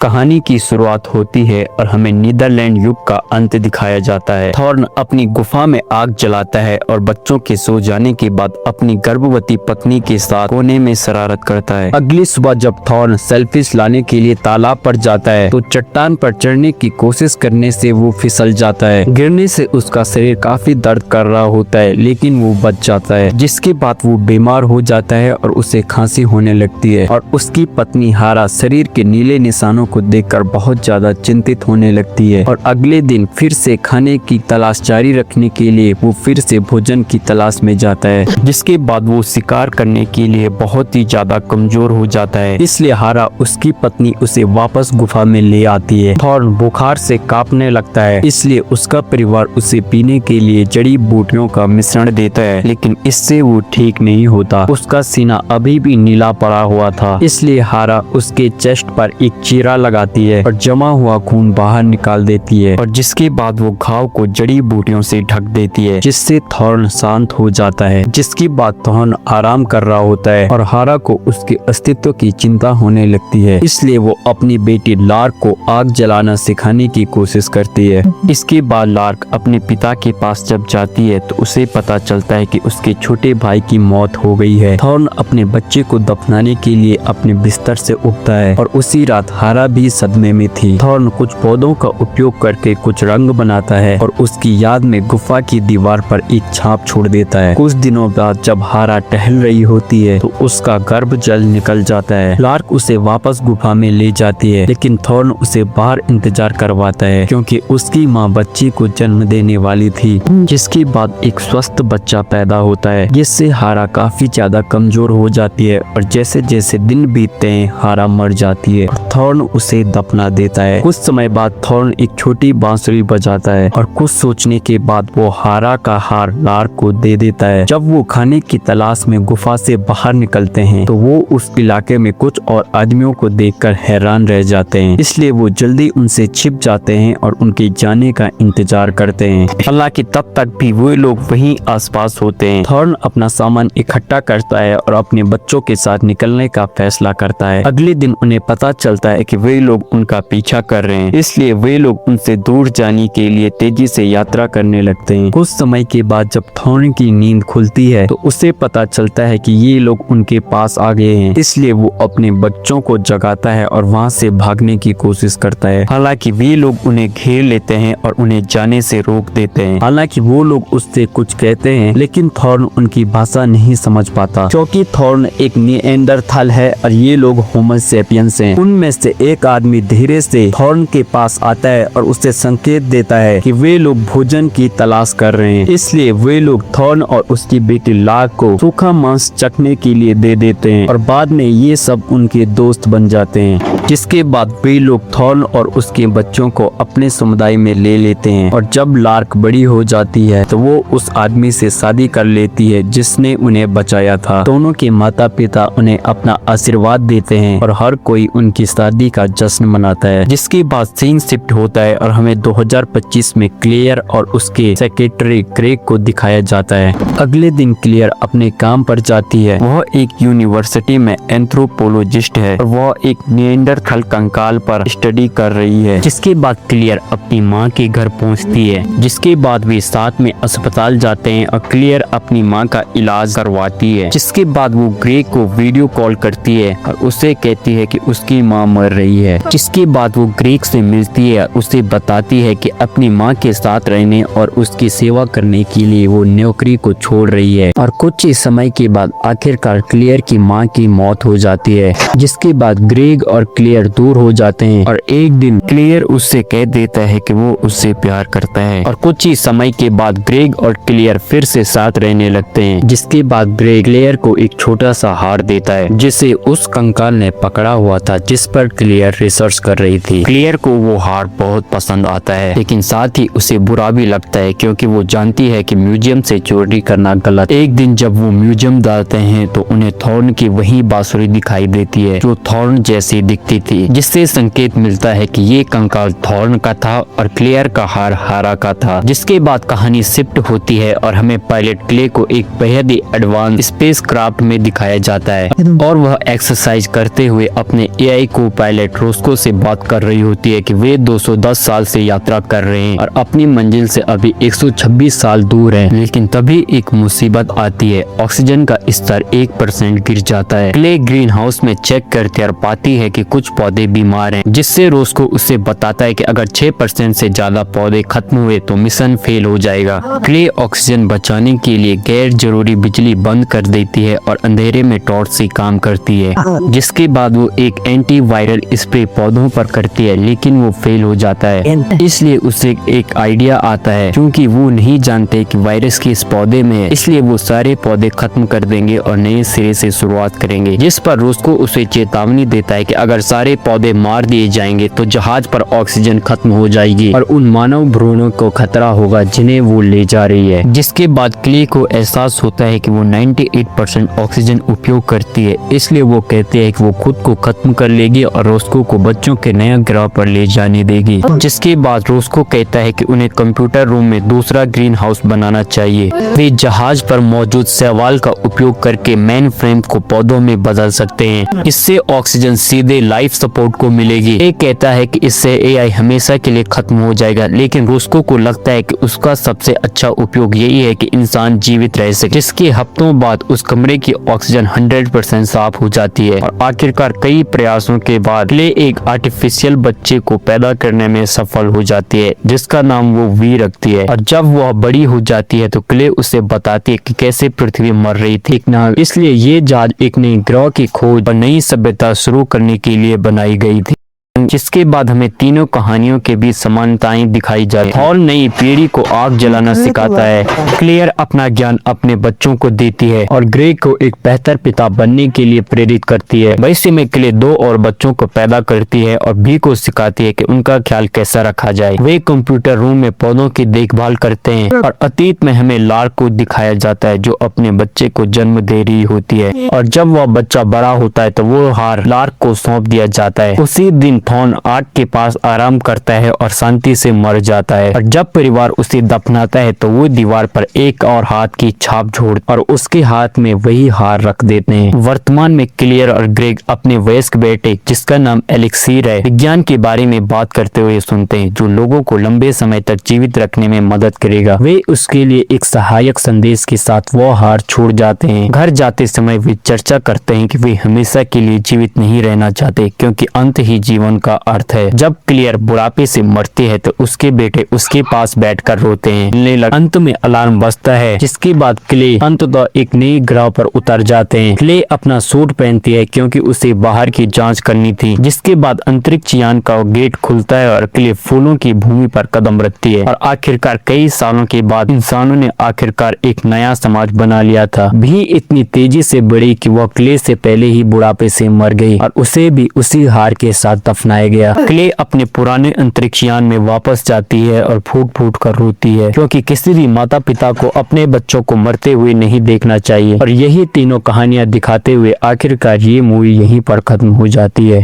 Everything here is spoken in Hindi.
कहानी की शुरुआत होती है और हमें नीदरलैंड युग का अंत दिखाया जाता है। थॉर्न अपनी गुफा में आग जलाता है और बच्चों के सो जाने के बाद अपनी गर्भवती पत्नी के साथ कोने में शरारत करता है। अगली सुबह जब थॉर्न सेल्फिश लाने के लिए तालाब पर जाता है तो चट्टान पर चढ़ने की कोशिश करने से वो फिसल जाता है। गिरने से उसका शरीर काफी दर्द कर रहा होता है, लेकिन वो बच जाता है, जिसके बाद वो बीमार हो जाता है और उसे खांसी होने लगती है और उसकी पत्नी हारा शरीर के नीले निशानों को देखकर बहुत ज्यादा चिंतित होने लगती है और अगले दिन फिर से खाने की तलाश जारी रखने के लिए वो फिर से भोजन की तलाश में जाता है, जिसके बाद वो शिकार करने के लिए बहुत ही ज्यादा कमजोर हो जाता है। इसलिए हारा उसकी पत्नी उसे वापस गुफा में ले आती है। थॉर्न बुखार से कांपने लगता है, इसलिए उसका परिवार उसे पीने के लिए जड़ी बूटियों का मिश्रण देता है, लेकिन इससे वो ठीक नहीं होता। उसका सीना अभी भी नीला पड़ा हुआ था, इसलिए हारा उसके चेस्ट पर एक चीरा लगाती है और जमा हुआ खून बाहर निकाल देती है और जिसके बाद वो घाव को जड़ी बूटियों से ढक देती है, जिससे थॉर्न शांत हो जाता है। जिसके बाद थॉर्न आराम कर रहा होता है और हारा को उसके अस्तित्व की चिंता होने लगती है, इसलिए वो अपनी बेटी लार्क को आग जलाना सिखाने की कोशिश करती है। इसके बाद लार्क अपने पिता के पास जब जाती है तो उसे पता चलता है कि उसके छोटे भाई की मौत हो गई है। थॉर्न अपने बच्चे को दफनाने के लिए अपने बिस्तर से उठता है और उसी रात हारा भी सदमे में थी। थॉर्न कुछ पौधों का उपयोग करके कुछ रंग बनाता है और उसकी याद में गुफा की दीवार पर एक छाप छोड़ देता है। कुछ दिनों बाद जब हारा टहल रही होती है तो उसका गर्भ जल निकल जाता है। लार्क उसे वापस गुफा में ले जाती है, लेकिन थॉर्न उसे बाहर इंतजार करवाता है क्योंकि उसकी माँ बच्चे को जन्म देने वाली थी, जिसके बाद एक स्वस्थ बच्चा पैदा होता है, जिससे हारा काफी ज्यादा कमजोर हो जाती है और जैसे जैसे दिन बीतते हैं हारा मर जाती है और थॉर्न उसे दफना देता है। कुछ समय बाद थॉर्न एक छोटी बांसुरी बजाता है और कुछ सोचने के बाद वो हारा का हार लार्क को दे देता है। जब वो खाने की तलाश में गुफा से बाहर निकलते हैं तो वो उस इलाके में कुछ और आदमियों को देखकर हैरान रह जाते हैं, इसलिए वो जल्दी उनसे छिप जाते हैं और उनके जाने का इंतजार करते हैं। हालांकि तब तक भी वो लोग वहीं आसपास होते हैं। थॉर्न अपना सामान इकट्ठा करता है और अपने बच्चों के साथ निकलने का फैसला करता है। अगले दिन उन्हें पता चलता है कि वे लोग उनका पीछा कर रहे हैं, इसलिए वे लोग उनसे दूर जाने के लिए तेजी से यात्रा करने लगते हैं। कुछ समय के बाद जब थॉर्न की नींद खुलती है तो उसे पता चलता है कि ये लोग उनके पास आ गए हैं, इसलिए वो अपने बच्चों को जगाता है और वहाँ से भागने की कोशिश करता है। हालांकि वे लोग उन्हें घेर लेते हैं और उन्हें जाने से रोक देते हैं। हालांकि वो लोग उससे कुछ कहते हैं, लेकिन थॉर्न उनकी भाषा नहीं समझ पाता, क्योंकि थॉर्न एक निएंडरथल है और ये लोग होमो सेपियंस हैं। उनमें से एक आदमी धीरे से थॉर्न के पास आता है और उसे संकेत देता है कि वे लोग भोजन की तलाश कर रहे हैं, इसलिए वे लोग थॉर्न और उसकी बेटी लार्क को सूखा मांस चखने के लिए दे देते हैं और बाद में ये सब उनके दोस्त बन जाते हैं। जिसके बाद वे लोग थॉर्न और उसके बच्चों को अपने समुदाय में ले लेते हैं और जब लार्क बड़ी हो जाती है तो वो उस आदमी से शादी कर लेती है जिसने उन्हें बचाया था। दोनों के माता पिता उन्हें अपना आशीर्वाद देते हैं और हर कोई उनकी शादी का जश्न मनाता है। जिसके बाद सीन शिफ्ट होता है और हमें 2025 में क्लेयर और उसके सेक्रेटरी ग्रेग को दिखाया जाता है। अगले दिन क्लेयर अपने काम पर जाती है। वह एक यूनिवर्सिटी में एंथ्रोपोलॉजिस्ट है और वह एक निएंडरथल कंकाल पर स्टडी कर रही है। जिसके बाद क्लेयर अपनी माँ के घर पहुँचती है, जिसके बाद वे साथ में अस्पताल जाते हैं और क्लेयर अपनी माँ का इलाज करवाती है। जिसके बाद वो ग्रेग को वीडियो कॉल करती है और उसे कहती है कि उसकी माँ मर रही है। जिसके बाद वो ग्रेग से मिलती है, उसे बताती है कि अपनी माँ के साथ रहने और उसकी सेवा करने के लिए वो नौकरी को छोड़ रही है। और कुछ ही समय के बाद आखिरकार क्लेयर की माँ की मौत हो जाती है। जिसके बाद ग्रेग और क्लेयर दूर हो जाते हैं और एक दिन क्लेयर उससे कह देता है कि वो उससे प्यार करता है और कुछ ही समय के बाद ग्रेग और क्लेयर फिर से साथ रहने लगते हैं। जिसके बाद ग्रेग क्लेयर को एक छोटा सा हार देता है जिसे उस कंकाल ने पकड़ा हुआ था जिस पर क्लेयर रिसर्च कर रही थी। क्लेयर को वो हार बहुत पसंद आता है, लेकिन साथ ही उसे बुरा भी लगता है क्योंकि वो जानती है कि म्यूजियम से चोरी करना गलत। एक दिन जब वो म्यूजियम जाते हैं तो उन्हें थॉर्न की वही बांसुरी दिखाई देती है जो थॉर्न जैसी दिखती थी, जिससे संकेत मिलता है कि ये कंकाल थॉर्न का था और क्लेयर का हार हारा का था। जिसके बाद कहानी शिफ्ट होती है और हमें पायलट क्ले को एक बेहद ही एडवांस स्पेस क्राफ्ट में दिखाया जाता है और वह एक्सरसाइज करते हुए अपने एआई को पायलट रोकेट रोस्को से बात कर रही होती है कि वे 210 साल से यात्रा कर रहे हैं और अपनी मंजिल से अभी 126 साल दूर हैं। लेकिन तभी एक मुसीबत आती है, ऑक्सीजन का स्तर 1% गिर जाता है। क्ले ग्रीन हाउस में चेक करती और पाती है कि कुछ पौधे बीमार हैं, जिससे रोस्को उसे बताता है कि अगर 6% से ज्यादा पौधे खत्म हुए तो मिशन फेल हो जाएगा। क्ले ऑक्सीजन बचाने के लिए गैर जरूरी बिजली बंद कर देती है और अंधेरे में टॉर्च से काम करती है, जिसके बाद वो एक एंटीवायरल स्प्रे पौधों पर करती है, लेकिन वो फेल हो जाता है। इसलिए उसे एक आइडिया आता है, क्योंकि वो नहीं जानते कि वायरस किस पौधे में है, इसलिए वो सारे पौधे खत्म कर देंगे और नए सिरे से शुरुआत करेंगे। जिस पर रोस्को उसे चेतावनी देता है कि अगर सारे पौधे मार दिए जाएंगे तो जहाज पर ऑक्सीजन खत्म हो जाएगी और उन मानव भ्रूणों को खतरा होगा जिन्हें वो ले जा रही है। जिसके बाद क्ले को एहसास होता है कि वो 98% ऑक्सीजन उपयोग करती है, इसलिए वो कहते हैं कि वो खुद को खत्म कर लेगी और रोस्को को बच्चों के नए ग्रह पर ले जाने देगी। जिसके बाद रोस्को कहता है कि उन्हें कंप्यूटर रूम में दूसरा ग्रीन हाउस बनाना चाहिए। वे जहाज पर मौजूद शैवाल का उपयोग करके मेन फ्रेम को पौधों में बदल सकते हैं। इससे ऑक्सीजन सीधे लाइफ सपोर्ट को मिलेगी। ये कहता है कि इससे एआई हमेशा के लिए खत्म हो जाएगा, लेकिन रोस्को को लगता है कि उसका सबसे अच्छा उपयोग यही है कि इंसान जीवित रह सके। जिसके हफ्तों बाद उस कमरे की ऑक्सीजन 100% साफ हो जाती है और आखिरकार कई प्रयासों के बाद क्ले एक आर्टिफिशियल बच्चे को पैदा करने में सफल हो जाती है, जिसका नाम वो वी रखती है। और जब वह बड़ी हो जाती है तो क्ले उसे बताती है कि कैसे पृथ्वी मर रही थी, इसलिए ये जहाज एक नए ग्रह की खोज और नई सभ्यता शुरू करने के लिए बनाई गई थी। जिसके बाद हमें तीनों कहानियों के बीच समानताएं दिखाई जाती हैं। हॉल नई पीढ़ी को आग जलाना सिखाता है, क्लेयर अपना ज्ञान अपने बच्चों को देती है और ग्रे को एक बेहतर पिता बनने के लिए प्रेरित करती है। वैसे में क्ले 2 और बच्चों को पैदा करती है और भी को सिखाती है कि उनका ख्याल कैसा रखा जाए। वे कंप्यूटर रूम में पौधों की देखभाल करते हैं और अतीत में हमें लार्क को दिखाया जाता है, जो अपने बच्चे को जन्म दे रही होती है। और जब वह बच्चा बड़ा होता है तो वो हार लार्क को सौंप दिया जाता है। उसी दिन थॉर्न आग के पास आराम करता है और शांति से मर जाता है। और जब परिवार उसे दफनाता है तो वो दीवार पर एक और हाथ की छाप छोड़ और उसके हाथ में वही हार रख देते हैं। वर्तमान में क्लियर और ग्रेग अपने वयस्क बेटे, जिसका नाम एलिक्सीर है, विज्ञान के बारे में बात करते हुए सुनते हैं, जो लोगों को लंबे समय तक जीवित रखने में मदद करेगा। वे उसके लिए एक सहायक संदेश के साथ वो हार छोड़ जाते हैं। घर जाते समय वे चर्चा करते हैं कि वे हमेशा के लिए जीवित नहीं रहना चाहते, क्योंकि अंत ही जीवन का अर्थ है। जब क्लियर बुढ़ापे से मरती है तो उसके बेटे उसके पास बैठकर रोते हैं। अंत में अलार्म बजता है, जिसके बाद क्ले अंततः एक नए ग्रह पर उतर जाते हैं। क्ले अपना सूट पहनती है क्योंकि उसे बाहर की जांच करनी थी। जिसके बाद अंतरिक्ष यान का गेट खुलता है और क्ले फूलों की भूमि पर कदम रखती है। और आखिरकार कई सालों के बाद इंसानों ने आखिरकार एक नया समाज बना लिया था, भी इतनी तेजी से बढ़ी कि वह क्ले से पहले ही बुढ़ापे से मर गई और उसे भी उसी हार के साथ दफनाया गया। क्ले अपने पुराने अंतरिक्ष यान में वापस जाती है और फूट फूट कर रोती है, क्योंकि किसी भी माता पिता को अपने बच्चों को मरते हुए नहीं देखना चाहिए। और यही तीनों कहानियां दिखाते हुए आखिरकार ये मूवी यहीं पर खत्म हो जाती है।